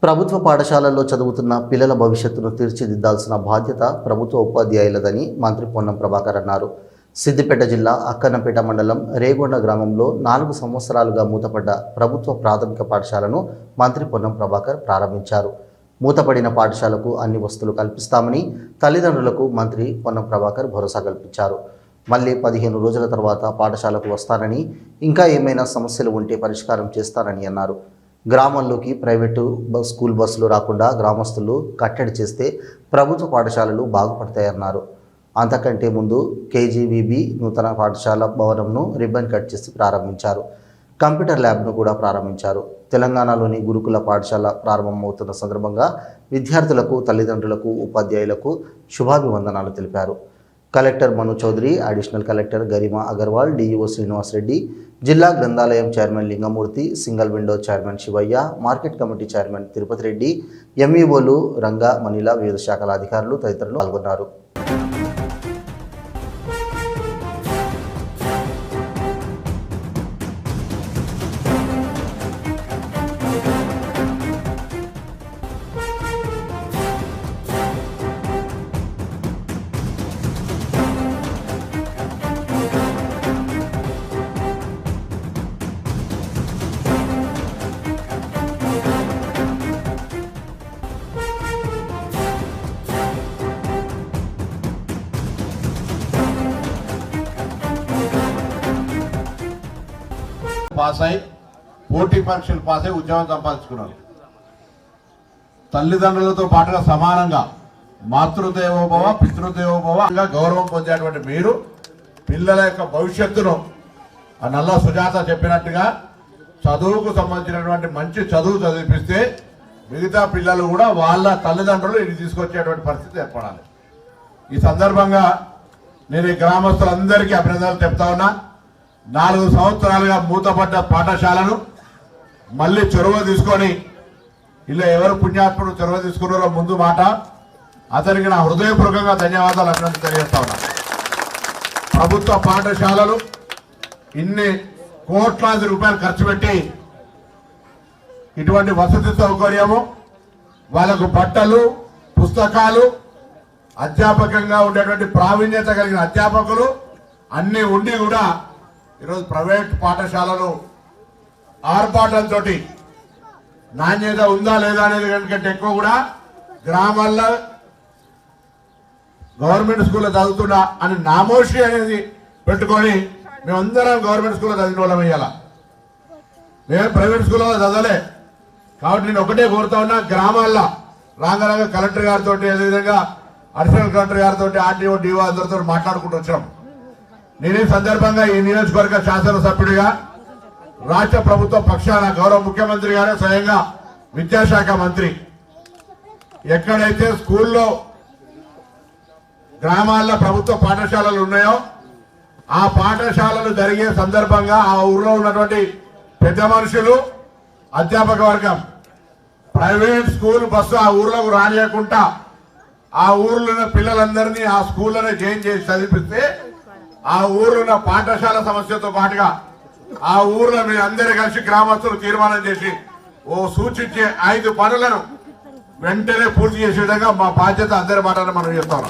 ప్రభుత్వ పాఠశాలల్లో చదువుతున్న పిల్లల భవిష్యత్తును తీర్చిదిద్దాల్సిన బాధ్యత ప్రభుత్వ ఉపాధ్యాయులదని మంత్రి పొన్నం ప్రభాకర్ అన్నారు. సిద్దిపేట జిల్లా అక్కన్నపేట మండలం రేగొండ గ్రామంలో 4 సంవత్సరాలుగా మూతపడ్డ ప్రభుత్వ ప్రాథమిక పాఠశాలను మంత్రి పొన్నం ప్రభాకర్ ప్రారంభించారు. మూతపడిన పాఠశాలకు అన్ని వసతులు కల్పిస్తామని తల్లిదండ్రులకు మంత్రి పొన్నం ప్రభాకర్ భరోసా కల్పించారు. మళ్ళీ 15 రోజుల తర్వాత పాఠశాలకు వస్తానని, ఇంకా ఏమైనా సమస్యలు ఉంటే పరిష్కారం చేస్తానని అన్నారు. గ్రామాల్లోకి ప్రైవేటు స్కూల్ బస్సులు రాకుండా గ్రామస్తులు కట్టడి చేస్తే ప్రభుత్వ పాఠశాలలు బాగుపడతాయన్నారు. అంతకంటే ముందు కేజీవీబీ నూతన పాఠశాల భవనంను రిబ్బన్ కట్ చేసి ప్రారంభించారు. కంప్యూటర్ ల్యాబ్ను కూడా ప్రారంభించారు. తెలంగాణలోని గురుకుల పాఠశాల ప్రారంభమవుతున్న సందర్భంగా విద్యార్థులకు, తల్లిదండ్రులకు, ఉపాధ్యాయులకు శుభాభివందనాలు తెలిపారు. Collector Manu Chaudhary, additional collector Garima Agarwal, DEO Srinivas Reddy, జిల్లా గ్రంథాలయం chairman Lingamurthy, single window chairman Shivayya, market committee chairman Tirupati Reddy, ఎంఈఓలు, రంగా, మణిల, వివిధ శాఖల అధికారులు తదితరులు పాల్గొన్నారు. పాస్ అయి పోటీ పరీక్షలు పాస్ అయి ఉద్యోగం సంపాదించుకున్నారు. తల్లిదండ్రులతో పాటుగా సమానంగా మాతృదేవోభవ, పితృదేవోభవ గౌరవం పొందేటువంటి మీరు పిల్లల యొక్క భవిష్యత్తును నల్ల సుజాత చెప్పినట్టుగా చదువుకు సంబంధించినటువంటి మంచి చదువు చదివిపిస్తే మిగతా పిల్లలు కూడా వాళ్ళ తల్లిదండ్రులు ఇది తీసుకొచ్చేటువంటి పరిస్థితి ఏర్పడాలి. ఈ సందర్భంగా నేను ఈ గ్రామస్తులందరికీ అభినందనలు చెప్తా ఉన్నా. 4 సంవత్సరాలుగా మూతపడ్డ పాఠశాలను మళ్ళీ చొరవ తీసుకొని, ఇలా ఎవరు పుణ్యాత్ముడు చొరవ తీసుకున్నారో ముందు మాట, అతనికి నా హృదయపూర్వకంగా ధన్యవాదాలు అభినందన తెలియజేస్తా ఉన్నా. ప్రభుత్వ పాఠశాలలు ఇన్ని కోట్లాది రూపాయలు ఖర్చు పెట్టి ఇటువంటి వసతి సౌకర్యము, వాళ్ళకు బట్టలు, పుస్తకాలు, అధ్యాపకంగా ఉండేటువంటి ప్రావీణ్యత కలిగిన అధ్యాపకులు అన్ని ఉండి కూడా ఈరోజు ప్రైవేట్ పాఠశాలలు ఆర్పాటంతో నాణ్యత ఉందా లేదా అనేది కంటే ఎక్కువ కూడా గ్రామాల్లో గవర్నమెంట్ స్కూల్లో చదువుతున్నా అని నామోషి అనేది పెట్టుకొని మేమందరం గవర్నమెంట్ స్కూల్లో చదివిన వాళ్ళం అయ్యాల. మేము ప్రైవేట్ స్కూల్లో చదవలే. కాబట్టి నేను ఒకటే కోరుతా ఉన్నా, గ్రామాల్లో రాంగరంగ కలెక్టర్ గారితో, అదేవిధంగా అడిషనల్ కలెక్టర్ గారితో, ఆర్డీఓ, డిఓ అందరితో మాట్లాడుకుంటూ వచ్చాం. నేను ఈ సందర్భంగా ఈ నియోజకవర్గ శాసనసభ్యుడిగా రాష్ట్ర ప్రభుత్వ పక్షాన గౌరవ ముఖ్యమంత్రి గారే స్వయంగా విద్యాశాఖ మంత్రి ఎక్కడైతే స్కూల్లో గ్రామాల్లో ప్రభుత్వ పాఠశాలలు ఉన్నాయో ఆ పాఠశాలలు జరిగే సందర్భంగా ఆ ఊర్లో ఉన్నటువంటి పెద్ద మనుషులు, అధ్యాపక వర్గం ప్రైవేట్ స్కూల్ బస్సు ఆ ఊర్లోకి రానియకుండా ఆ ఊర్లో ఉన్న పిల్లలందరినీ ఆ స్కూల్లోనే జాయిన్ చేసి చదివిస్తే ఆ ఊర్లో ఉన్న పాఠశాల సమస్యతో పాటుగా ఆ ఊర్లో మీ అందరూ కలిసి గ్రామస్తులు తీర్మానం చేసి సూచించే 5 పనులను వెంటనే పూర్తి చేసే విధంగా మా బాధ్యత అందరి మాటను మనం చేస్తాం.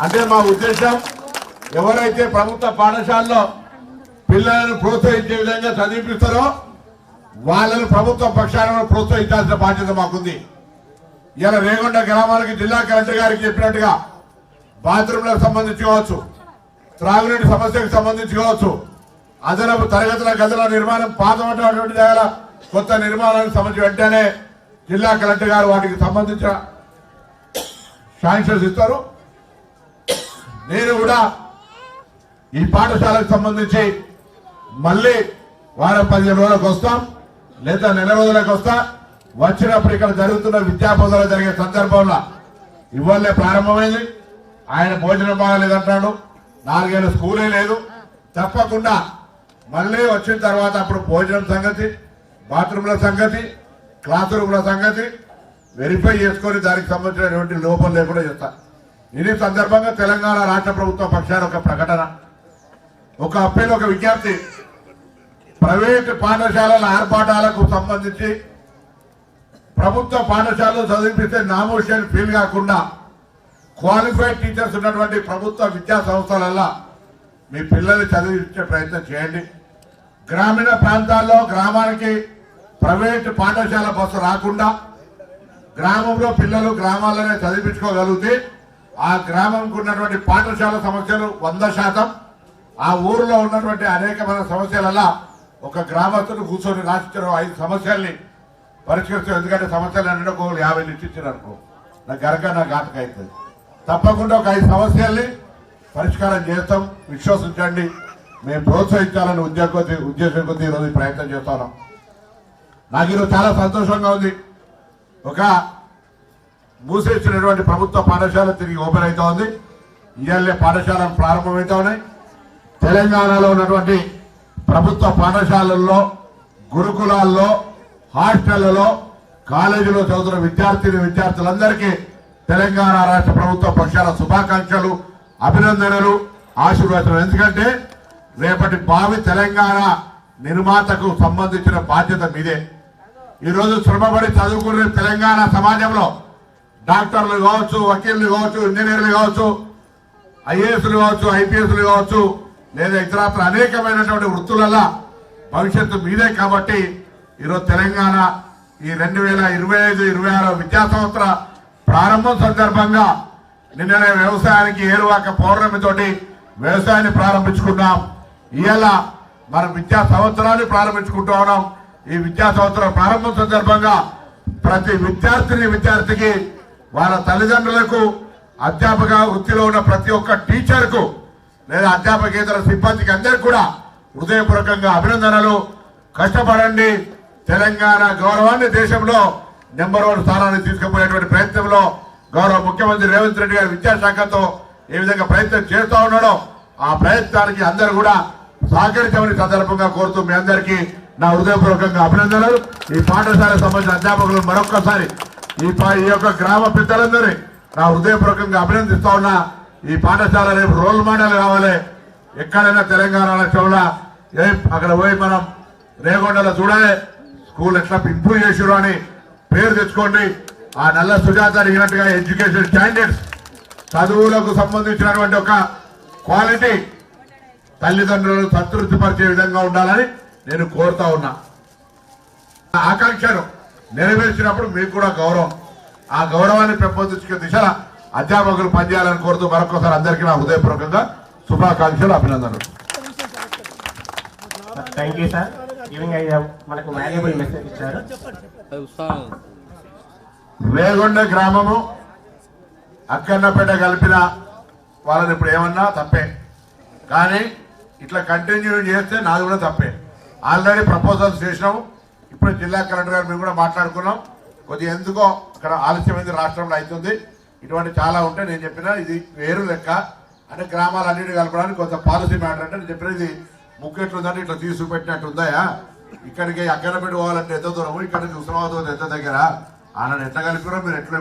అంటే మా ఉద్దేశం, ఎవరైతే ప్రభుత్వ పాఠశాలలో పిల్లలను ప్రోత్సహించే విధంగా చదివిపిస్తారో వాళ్ళను ప్రభుత్వ పక్షాలను ప్రోత్సహించాల్సిన బాధ్యత మాకుంది. ఇలా రేగొండ గ్రామాలకి జిల్లా కలెక్టర్ గారికి చెప్పినట్టుగా బాత్రూంలకు సంబంధించి కావచ్చు, త్రాగునీటి సమస్యకు సంబంధించి కావచ్చు, అదనపు తరగతుల గదుల నిర్మాణం, పాతమైనటువంటి జాగాల కొత్త నిర్మాణానికి సంబంధించి వెంటనే జిల్లా కలెక్టర్ గారు వాటికి సంబంధించిన శాంక్షన్స్ ఇస్తారు. నేను కూడా ఈ పాఠశాలకు సంబంధించి మళ్ళీ వారం 15 రోజులకు వస్తాం, లేదా నెల రోజులకు వస్తా. వచ్చినప్పుడు ఇక్కడ జరుగుతున్న విద్యా బోధన జరిగే సందర్భంలో ఇవాళే ప్రారంభమైంది. ఆయన భోజనం బాగాలేదంటాడు, 4 ఏళ్ళ స్కూలే లేదు. తప్పకుండా మళ్ళీ వచ్చిన తర్వాత అప్పుడు భోజనం సంగతి, బాత్రూంల సంగతి, క్లాస్ రూమ్ల సంగతి వెరిఫై చేసుకొని దానికి సంబంధించినటువంటి లోపం లేకుండా చేస్తా. ఇది సందర్భంగా తెలంగాణ రాష్ట్ర ప్రభుత్వ పక్షాన ఒక ప్రకటన, ఒక అప్పీల్, ఒక విజ్ఞప్తి. ప్రైవేట్ పాఠశాలల ఆర్పాటాలకు సంబంధించి ప్రభుత్వ పాఠశాలలో చదివిపిస్తే నామోషియన్ ఫీల్ కాకుండా క్వాలిఫైడ్ టీచర్స్ ఉన్నటువంటి ప్రభుత్వ విద్యా సంస్థలలో మీ పిల్లల్ని చదివించే ప్రయత్నం చేయండి. గ్రామీణ ప్రాంతాల్లో గ్రామానికి ప్రైవేట్ పాఠశాల బస్సు రాకుండా గ్రామంలో పిల్లలు గ్రామాల్లోనే చదివించుకోగలిగితే ఆ గ్రామంకు ఉన్నటువంటి పాఠశాల సమస్యలు 100%, ఆ ఊరిలో ఉన్నటువంటి అనేకమైన సమస్యలలో ఒక గ్రామస్తుడు కూర్చొని రాసించిన 5 సమస్యల్ని పరిష్కరిస్తాం. ఎందుకంటే సమస్యలు అంటే 50 లిస్ట్ అనుకో నా గరక నా ఘాతక అవుతుంది. తప్పకుండా ఒక 5 సమస్యల్ని పరిష్కారం చేస్తాం. విశ్వసించండి, మేము ప్రోత్సహించాలని ఉద్దేశం కొద్ది ఈరోజు ఈ ప్రయత్నం చేస్తున్నాం. నాకు ఈరోజు చాలా సంతోషంగా ఉంది. ఒక మూసేసినటువంటి ప్రభుత్వ పాఠశాల తిరిగి ఓపెన్ అవుతా ఉంది. ఇవాళ పాఠశాలలు ప్రారంభమవుతా ఉన్నాయి. తెలంగాణలో ఉన్నటువంటి ప్రభుత్వ పాఠశాలల్లో, గురుకులాల్లో, హాస్టళ్లలో, కాలేజీలో చదువుతున్న విద్యార్థులందరికీ తెలంగాణ రాష్ట్ర ప్రభుత్వ పక్షాల శుభాకాంక్షలు, అభినందనలు, ఆశీర్వాదాలు. ఎందుకంటే రేపటి భావి తెలంగాణ నిర్మాతకు సంబంధించిన బాధ్యత మీదే. ఈరోజు శ్రమపడి చదువుకునే తెలంగాణ సమాజంలో డాక్టర్లు కావచ్చు, వకీళ్లు కావచ్చు, ఇంజనీర్లు కావచ్చు, ఐఏఎస్లు కావచ్చు, ఐపీఎస్లు కావచ్చు, లేదా ఇతరత్ర అనేకమైనటువంటి వృత్తులలో భవిష్యత్తు మీదే. కాబట్టి ఈరోజు తెలంగాణ ఈ 2025-26 విద్యా సంవత్సర ప్రారంభం సందర్భంగా నిన్ననే వ్యవసాయానికి ఏరువాక పౌర్ణమితోటి వ్యవసాయాన్ని ప్రారంభించుకున్నాం. ఇవాళ మనం విద్యా సంవత్సరాన్ని ప్రారంభించుకుంటూ ఉన్నాం. ఈ విద్యా సంవత్సరం ప్రారంభం సందర్భంగా ప్రతి విద్యార్థికి వాళ్ళ తల్లిదండ్రులకు, అధ్యాపక వృత్తిలో ఉన్న ప్రతి ఒక్క టీచర్కు లేదా అధ్యాపకేతర సిబ్బందికి అందరికీ కూడా హృదయపూర్వకంగా అభినందనలు. కష్టపడండి. తెలంగాణ గౌరవాన్ని దేశంలో నెంబర్ 1 స్థానాన్ని తీసుకుపోయేటువంటి ప్రయత్నంలో గౌరవ ముఖ్యమంత్రి రేవంత్ రెడ్డి గారు విద్యాశాఖతో ఏ విధంగా ప్రయత్నం చేస్తూ ఉన్నాడో ఆ ప్రయత్నానికి అందరూ కూడా సహకరించమని సందర్భంగా కోరుతూ మీ అందరికీ నా హృదయపూర్వకంగా అభినందనలు. ఈ పాఠశాలకు సంబంధించిన అధ్యాపకులు మరొక్కసారి ఈ యొక్క గ్రామ పెద్దలందరినీ నా హృదయపూర్వకంగా అభినందిస్తా ఉన్నా. ఈ పాఠశాల రేపు రోల్ మోడల్ కావాలి. ఎక్కడైనా తెలంగాణ రాష్ట్రంలో అక్కడ పోయి మనం రేగొండలో చూడాలి స్కూల్ ఎట్లా ఇంప్రూవ్ చేసిరు అని పేరు తెచ్చుకోండి. ఆ నల్ల సుజాత అడిగినట్టుగా ఎడ్యుకేషన్ స్టాండర్డ్స్, చదువులకు సంబంధించినటువంటి ఒక క్వాలిటీ తల్లిదండ్రులను సంతృప్తిపరిచే విధంగా ఉండాలని నేను కోరుతా ఉన్నా. ఆకాంక్షను నెరవేర్చినప్పుడు మీకు కూడా గౌరవం, ఆ గౌరవాన్ని పెంపొందించుకునే దిశలో అధ్యాపకులు పనిచేయాలని కోరుతూ మరొకసారి అందరికీ నా హృదయపూర్వకంగా శుభాకాంక్షలు, అభినందనలు. Thank you sir. మనకు వాల్యుబుల్ మెసేజ్ ఇచ్చారు. రేగొండ గ్రామము అక్కన్నపేట కలిపిన వాళ్ళని ఇప్పుడు ఏమన్నా తప్పే, కానీ ఇట్లా కంటిన్యూ చేస్తే నాది కూడా తప్పే. ఆల్రెడీ ప్రపోజల్స్ చేసినాము. ఇప్పుడు జిల్లా కలెక్టర్ గారు మేము కూడా మాట్లాడుకున్నాం. కొద్దిగా ఎందుకో అక్కడ ఆలస్యమైంది రాష్ట్రంలో అవుతుంది. ఇటువంటి చాలా ఉంటే నేను చెప్పిన ఇది వేరు లెక్క అంటే గ్రామాలన్నిటి కలపడానికి కొంత పాలసీ మ్యాటర్ అంటే నేను చెప్పిన ఇది ముక్కెట్లుందంటే ఇట్లా తీసుకుపెట్టినట్టు ఉందాయా, ఇక్కడికి అక్కన్నపేట పోవాలంటే ఎంత దూరము, ఇక్కడ నుంచి ఉస్మానాబాద్ ఎంత దగ్గర, ఆయన ఎట్లా కలిపినా మీరు ఎట్లా